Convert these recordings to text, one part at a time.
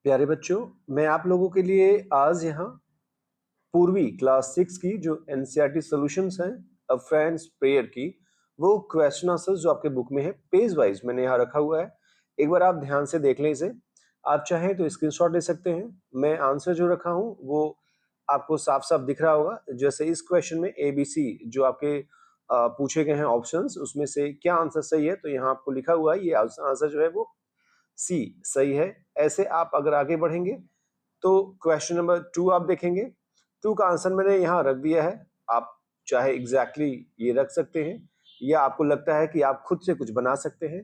प्यारे बच्चों, मैं आप लोगों के लिए आज यहाँ पूर्वी क्लास 6 की जो एनसीईआरटी सॉल्यूशंस हैं अ फ्रेंड्स प्रेयर की वो क्वेश्चन आंसर्स जो आपके बुक में है पेज वाइज मैंने यहाँ रखा हुआ है। एक बार आप ध्यान से देख लें इसे। आप चाहें तो स्क्रीनशॉट ले सकते हैं। मैं आंसर जो रखा हूँ वो आपको साफ साफ दिख रहा होगा। जैसे इस क्वेश्चन में ABC जो आपके पूछे गए हैं ऑप्शंस, उसमें से क्या आंसर सही है, तो यहाँ आपको लिखा हुआ है ये आंसर जो है वो सी सही है। ऐसे आप अगर आगे बढ़ेंगे तो क्वेश्चन नंबर 2 आप देखेंगे। 2 का आंसर मैंने यहाँ रख दिया है। आप चाहे एग्जैक्टली ये रख सकते हैं या आपको लगता है कि आप खुद से कुछ बना सकते हैं,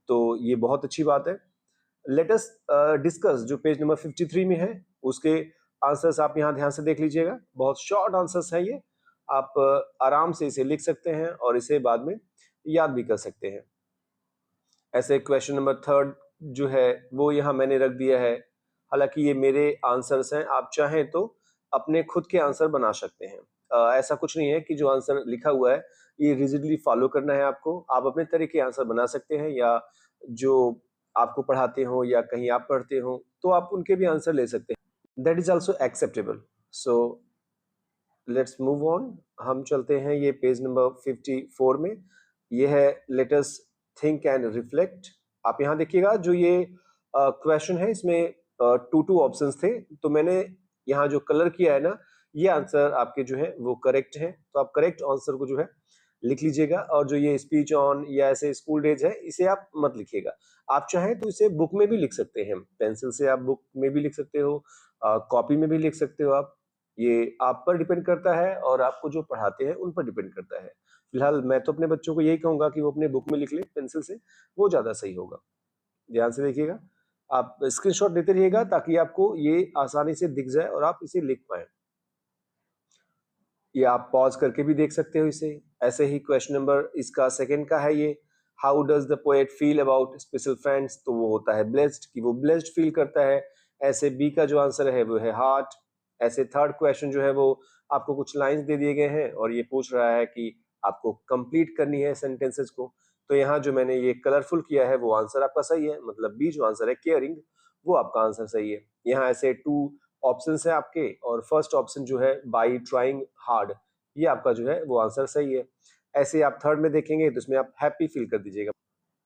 तो ये बहुत अच्छी बात है। लेट अस डिस्कस जो पेज नंबर 53 में है उसके आंसर्स आप यहाँ ध्यान से देख लीजिएगा। बहुत शॉर्ट आंसर्स है ये। आप आराम से इसे लिख सकते हैं और इसे बाद में याद भी कर सकते हैं। ऐसे क्वेश्चन नंबर 3 जो है वो यहाँ मैंने रख दिया है। हालांकि ये मेरे आंसर्स हैं, आप चाहें तो अपने खुद के आंसर बना सकते हैं। ऐसा कुछ नहीं है कि जो आंसर लिखा हुआ है ये रिजिडली फॉलो करना है आपको। आप अपने तरीके आंसर बना सकते हैं, या जो आपको पढ़ाते हो या कहीं आप पढ़ते हो तो आप उनके भी आंसर ले सकते हैं। That is also acceptable. So let's move on. हम चलते हैं ये पेज नंबर 54 में। ये है let us think and reflect. आप यहाँ देखिएगा जो ये क्वेश्चन है इसमें टू ऑप्शंस थे, तो मैंने यहाँ जो कलर किया है ना, ये आंसर आपके जो है वो करेक्ट है। तो आप करेक्ट आंसर को जो है लिख लीजिएगा। और जो ये स्पीच ऑन या ऐसे स्कूल डेज है इसे आप मत लिखिएगा। आप चाहें तो इसे बुक में भी लिख सकते हैं। पेंसिल से आप बुक में भी लिख सकते हो, कॉपी में भी लिख सकते हो आप। ये आप पर डिपेंड करता है और आपको जो पढ़ाते हैं उन पर डिपेंड करता है। फिलहाल मैं तो अपने बच्चों को यही कहूंगा कि वो अपने बुक में लिख ले पेंसिल से, वो ज्यादा सही होगा। ध्यान से देखिएगा। आप स्क्रीनशॉट लेते रहिएगा ताकि आपको ये आसानी से दिख जाए और आप इसे लिख पाए। ये आप पॉज करके भी देख सकते हो इसे। ऐसे ही क्वेश्चन नंबर इसका सेकंड का है ये, how does the poet feel about special friends, तो वो होता है ब्लेस्ड, कि वो ब्लेस्ड फील करता है। ऐसे बी का जो आंसर है वो है हार्ट। ऐसे थर्ड क्वेश्चन जो है वो आपको कुछ लाइंस दे दिए गए हैं और ये पूछ रहा है कि आपको कंप्लीट करनी है सेंटेंसेस को। तो यहाँ जो मैंने ये कलरफुल किया है वो आंसर आपका सही है, मतलब बी जो आंसर है केयरिंग, वो आपका आंसर सही है। यहाँ ऐसे 2 ऑप्शन है आपके और फर्स्ट ऑप्शन जो है बाई ट्राइंग हार्ड, ये आपका जो है वो आंसर सही है। ऐसे आप थर्ड में देखेंगे तो इसमें आप हैप्पी फील कर दीजिएगा।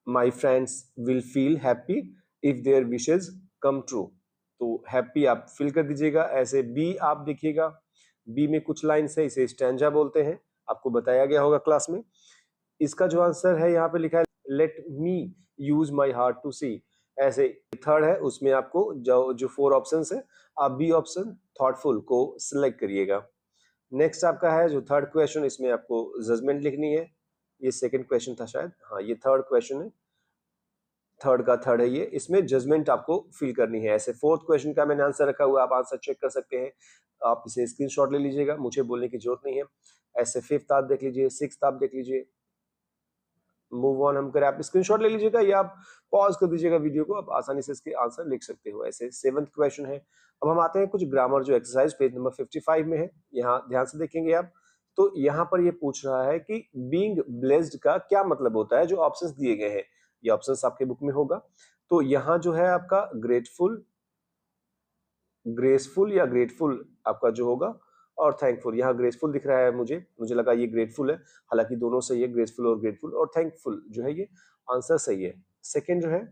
My friends will feel happy if their wishes come true, तो हैप्पी आप फील कर दीजिएगा। ऐसे बी आप देखिएगा, बी में कुछ लाइन्स है, इसे स्टैंजा बोलते हैं, आपको बताया गया होगा क्लास में। इसका जो आंसर है यहाँ पे लिखा है let me use my heart to see. ऐसे थर्ड है उसमें आपको जो 4 ऑप्शन है, आप बी ऑप्शन थॉटफुल को सिलेक्ट करिएगा। नेक्स्ट आपका है जो थर्ड क्वेश्चन, इसमें आपको जजमेंट लिखनी है। ये सेकंड क्वेश्चन था शायद, हाँ ये थर्ड क्वेश्चन है, थर्ड का थर्ड है ये, इसमें जजमेंट आपको फिल करनी है। ऐसे फोर्थ क्वेश्चन का मैंने आंसर रखा हुआ है, आप आंसर चेक कर सकते हैं। आप इसे स्क्रीनशॉट ले लीजिएगा, मुझे बोलने की जरूरत नहीं है। ऐसे फिफ्थ आप देख लीजिए, सिक्स्थ आप देख लीजिए। मूव ऑन हम करें, आप स्क्रीनशॉट ले लीजिएगा या आप पॉज कर दीजिएगा वीडियो को, आप आसानी से इसके आंसर लिख सकते हो। ऐसे सेवंथ क्वेश्चन है। अब हम आते हैं कुछ ग्रामर जो एक्सरसाइज पेज नंबर 55 में है, यहाँ ध्यान से देखेंगे आप। तो यहाँ पर ये पूछ रहा है कि बीइंग ब्लेस्ड का क्या मतलब होता है, जो ऑप्शंस दिए गए हैं ये ऑप्शंस आपके बुक में होगा। तो यहाँ जो है आपका ग्रेटफुल, ग्रेसफुल या ग्रेटफुल आपका जो होगा, और थैंकफुल। यहाँ ग्रेसफुल दिख रहा है, मुझे लगा ये ग्रेटफुल है, हालांकि दोनों सही है, ग्रेसफुल और ग्रेटफुल। और थैंकफुल जो है ये आंसर सही है। सेकंड जो है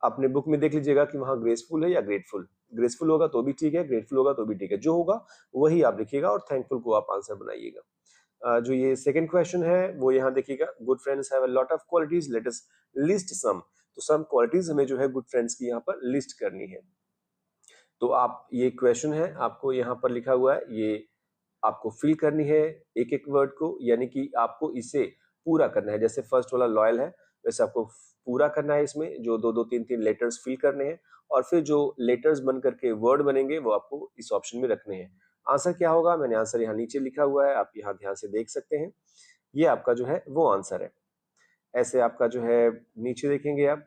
अपने बुक में देख लीजिएगा कि वहां ग्रेसफुल है या ग्रेटफुल। ग्रेसफुल होगा तो भी ठीक है, ग्रेटफुल होगा तो भी ठीक है, जो होगा वही आप लिखिएगा और थैंकफुल को आप आंसर बनाइएगा। जो ये सेकंड क्वेश्चन है वो यहाँ देखिएगा, good friends have a lot of qualities, let us list some. तो सम क्वालिटीज हमें जो है गुड फ्रेंड्स की यहाँ पर लिस्ट करनी है। तो आप ये क्वेश्चन है आपको यहाँ पर लिखा हुआ है, ये आपको फिल करनी है एक एक वर्ड को, यानी कि आपको इसे पूरा करना है। जैसे फर्स्ट वाला लॉयल है, वैसे आपको पूरा करना है। इसमें जो 2-2 3-3 लेटर्स फिल करने हैं और फिर जो लेटर्स बन करके वर्ड बनेंगे वो आपको इस ऑप्शन में रखने हैं। आंसर क्या होगा, मैंने आंसर यहाँ नीचे लिखा हुआ है, आप यहाँ ध्यान से देख सकते हैं। ये आपका जो है वो आंसर है। ऐसे आपका जो है नीचे देखेंगे आप,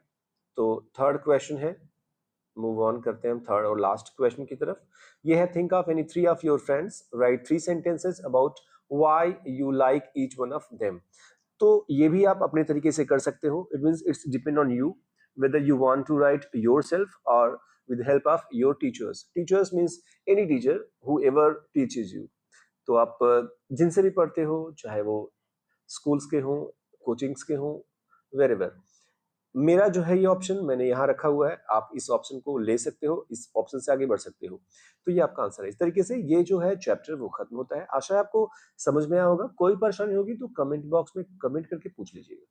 तो थर्ड क्वेश्चन है। मूव ऑन करते हैं हम थर्ड और लास्ट क्वेश्चन की तरफ। ये है think of any 3 of your friends, right 3 sentences about why you like each one of them. तो ये भी आप अपने तरीके से कर सकते हो। It means it's depend on you whether you want to write yourself or with help of your teachers. Teachers means any teacher who ever teaches you. तो आप जिनसे भी पढ़ते हो, चाहे वो स्कूल्स के हों, कोचिंग्स के हों, वेरेवर। मेरा जो है ये ऑप्शन मैंने यहाँ रखा हुआ है, आप इस ऑप्शन को ले सकते हो, इस ऑप्शन से आगे बढ़ सकते हो। तो ये आपका आंसर है। इस तरीके से ये जो है चैप्टर वो खत्म होता है। आशा है आपको समझ में आया होगा। कोई परेशानी होगी तो कमेंट बॉक्स में कमेंट करके पूछ लीजिएगा।